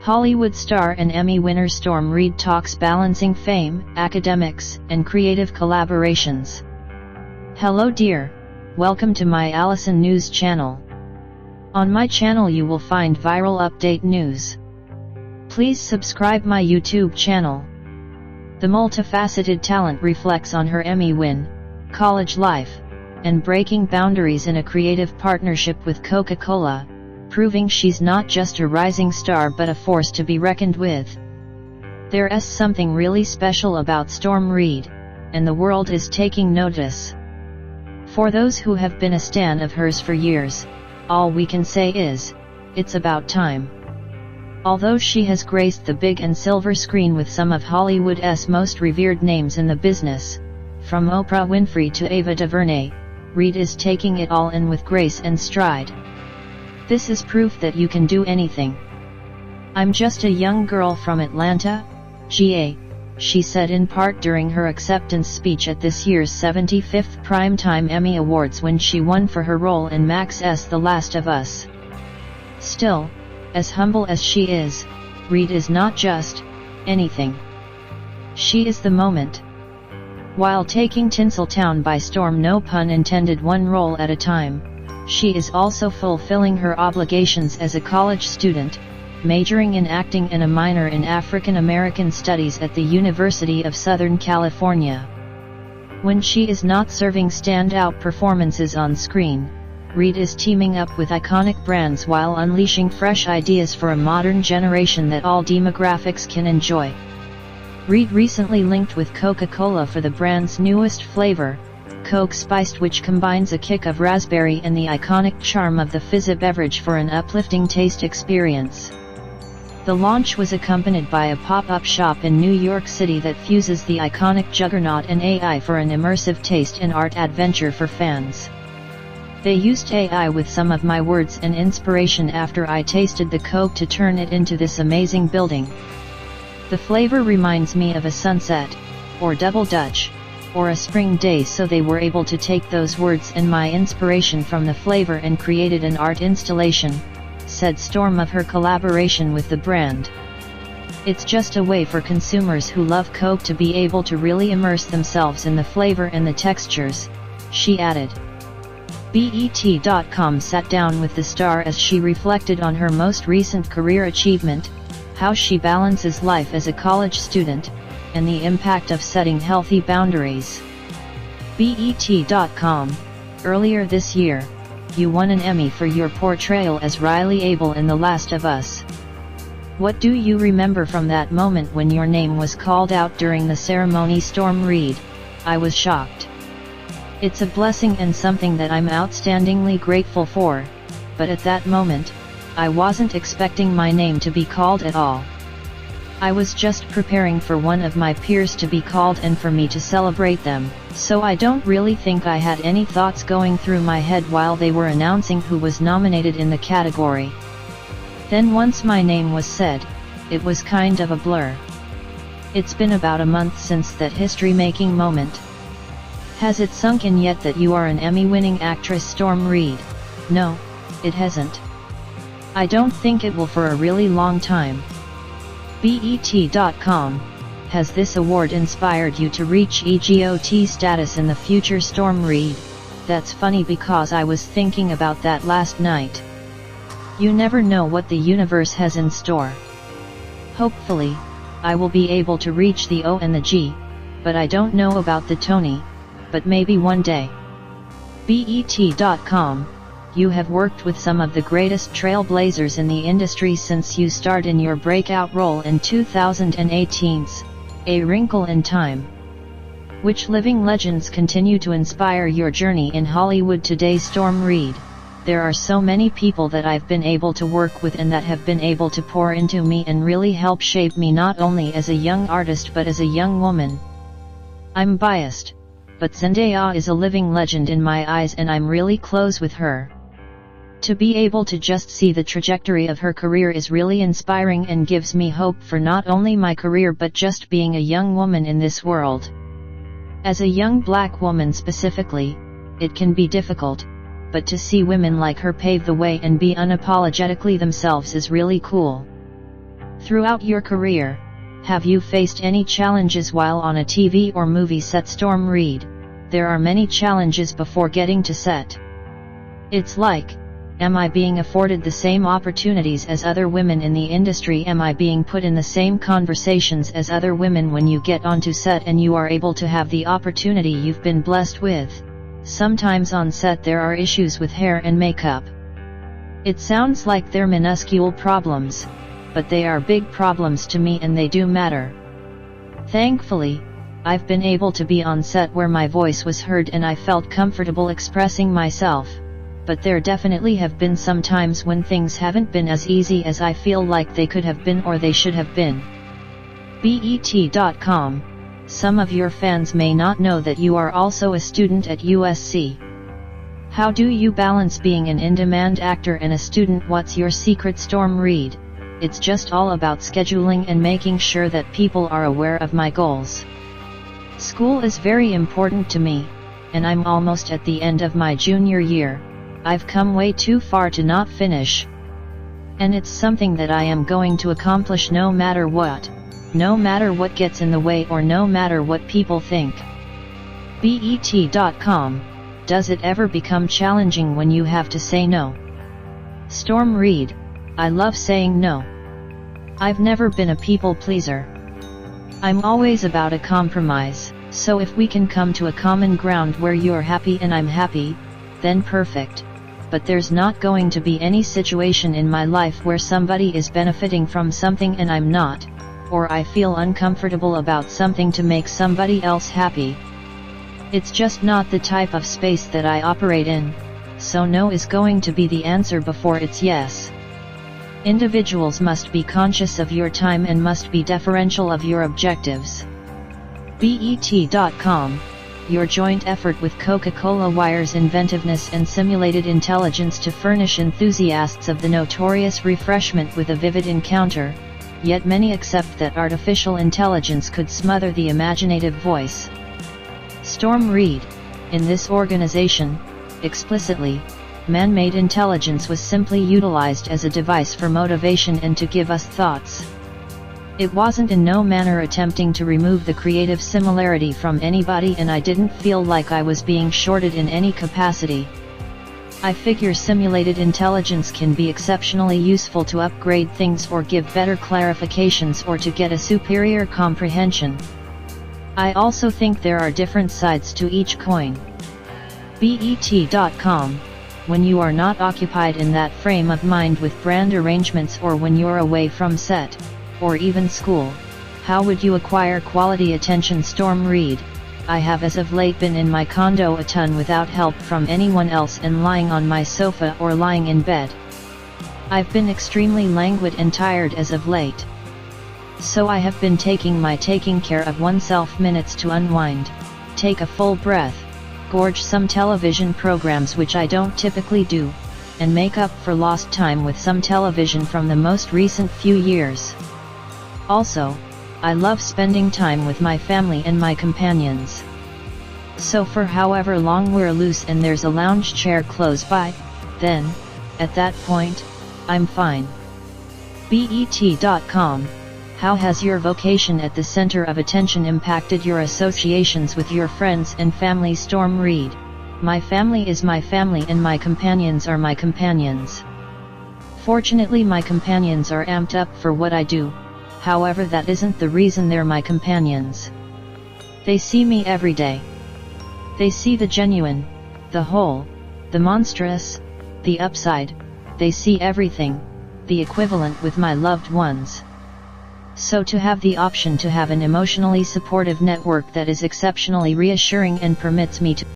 Hollywood star and Emmy winner Storm Reid talks balancing fame, academics, and creative collaborations. Hello dear, welcome to my Allison News channel. On my channel you will find viral update news. Please subscribe my YouTube channel. The multifaceted talent reflects on her Emmy win, college life, and breaking boundaries in a creative partnership with Coca-Cola, proving she's not just a rising star but a force to be reckoned with. There's something really special about Storm Reid, and the world is taking notice. For those who have been a stan of hers for years, all we can say is, it's about time. Although she has graced the big and silver screen with some of Hollywood's most revered names in the business, from Oprah Winfrey to Ava DuVernay, Reid is taking it all in with grace and stride. This is proof that you can do anything. I'm just a young girl from Atlanta, GA, she said in part during her acceptance speech at this year's 75th Primetime Emmy Awards when she won for her role in Max's The Last of Us. Still, as humble as she is, Reid is not just anything. She is the moment. While taking Tinseltown by storm, no pun intended, one role at a time, she is also fulfilling her obligations as a college student, majoring in acting and a minor in African American Studies at the University of Southern California. When she is not serving standout performances on screen, Reid is teaming up with iconic brands while unleashing fresh ideas for a modern generation that all demographics can enjoy. Reid recently linked with Coca-Cola for the brand's newest flavor, Coke Spiced, which combines a kick of raspberry and the iconic charm of the fizzy beverage for an uplifting taste experience. The launch was accompanied by a pop-up shop in New York City that fuses the iconic juggernaut and AI for an immersive taste and art adventure for fans. They used AI with some of my words and inspiration after I tasted the Coke to turn it into this amazing building. The flavor reminds me of a sunset, or double Dutch, or a spring day, so they were able to take those words and my inspiration from the flavor and created an art installation, said Storm of her collaboration with the brand. It's just a way for consumers who love Coke to be able to really immerse themselves in the flavor and the textures, she added. BET.com sat down with the star as she reflected on her most recent career achievement, how she balances life as a college student, and the impact of setting healthy boundaries. BET.com, earlier this year, you won an Emmy for your portrayal as Riley Abel in The Last of Us. What do you remember from that moment when your name was called out during the ceremony? Storm Reid, I was shocked. It's a blessing and something that I'm outstandingly grateful for, but at that moment, I wasn't expecting my name to be called at all. I was just preparing for one of my peers to be called and for me to celebrate them, so I don't really think I had any thoughts going through my head while they were announcing who was nominated in the category. Then once my name was said, it was kind of a blur. It's been about a month since that history-making moment. Has it sunk in yet that you are an Emmy-winning actress? Storm Reid, no, it hasn't. I don't think it will for a really long time. BET.com, has this award inspired you to reach EGOT status in the future? Storm Reid, that's funny because I was thinking about that last night. You never know what the universe has in store. Hopefully, I will be able to reach the O and the G, but I don't know about the Tony, but maybe one day. BET.com, you have worked with some of the greatest trailblazers in the industry since you starred in your breakout role in 2018's A Wrinkle in Time. Which living legends continue to inspire your journey in Hollywood today? Storm Reid, there are so many people that I've been able to work with and that have been able to pour into me and really help shape me not only as a young artist but as a young woman. I'm biased, but Zendaya is a living legend in my eyes and I'm really close with her. To be able to just see the trajectory of her career is really inspiring and gives me hope for not only my career but just being a young woman in this world. As a young black woman specifically, it can be difficult, but to see women like her pave the way and be unapologetically themselves is really cool. Throughout your career, have you faced any challenges while on a TV or movie set? Storm Reid: there are many challenges before getting to set. It's like, am I being afforded the same opportunities as other women in the industry? Am I being put in the same conversations as other women? When you get onto set and you are able to have the opportunity you've been blessed with, sometimes on set there are issues with hair and makeup. It sounds like they're minuscule problems, but they are big problems to me and they do matter. Thankfully, I've been able to be on set where my voice was heard and I felt comfortable expressing myself, but there definitely have been some times when things haven't been as easy as I feel like they could have been or they should have been. BET.com: some of your fans may not know that you are also a student at USC. How do you balance being an in-demand actor and a student? What's your secret? Storm Reid: it's just all about scheduling and making sure that people are aware of my goals. School is very important to me, and I'm almost at the end of my junior year. I've come way too far to not finish. And it's something that I am going to accomplish no matter what. No matter what gets in the way or no matter what people think. BET.com: does it ever become challenging when you have to say no? Storm Reid: I love saying no. I've never been a people pleaser. I'm always about a compromise, so if we can come to a common ground where you're happy and I'm happy, then perfect. But there's not going to be any situation in my life where somebody is benefiting from something and I'm not, or I feel uncomfortable about something to make somebody else happy. It's just not the type of space that I operate in, so no is going to be the answer before it's yes. Individuals must be conscious of your time and must be deferential of your objectives. BET.com: your joint effort with Coca-Cola wires inventiveness and simulated intelligence to furnish enthusiasts of the notorious refreshment with a vivid encounter, yet many accept that artificial intelligence could smother the imaginative voice. Storm Reid: in this organization, explicitly, man-made intelligence was simply utilized as a device for motivation and to give us thoughts. It wasn't in no manner attempting to remove the creative similarity from anybody, and I didn't feel like I was being shorted in any capacity. I figure simulated intelligence can be exceptionally useful to upgrade things or give better clarifications or to get a superior comprehension. I also think there are different sides to each coin. BET.com: when you are not occupied in that frame of mind with brand arrangements or when you're away from set, or even school, how would you acquire quality attention? Storm Reid: I have as of late been in my condo a ton without help from anyone else and lying on my sofa or lying in bed. I've been extremely languid and tired as of late. So I have been taking care of oneself minutes to unwind, take a full breath, gorge some television programs which I don't typically do, and make up for lost time with some television from the most recent few years. Also, I love spending time with my family and my companions. So for however long we're loose and there's a lounge chair close by, then, at that point, I'm fine. BET.com: how has your vocation at the center of attention impacted your associations with your friends and family? Storm Reid: my family is my family and my companions are my companions. Fortunately, my companions are amped up for what I do, however that isn't the reason they're my companions. They see me every day. They see the genuine, the whole, the monstrous, the upside, they see everything, the equivalent with my loved ones. So to have the option to have an emotionally supportive network that is exceptionally reassuring and permits me to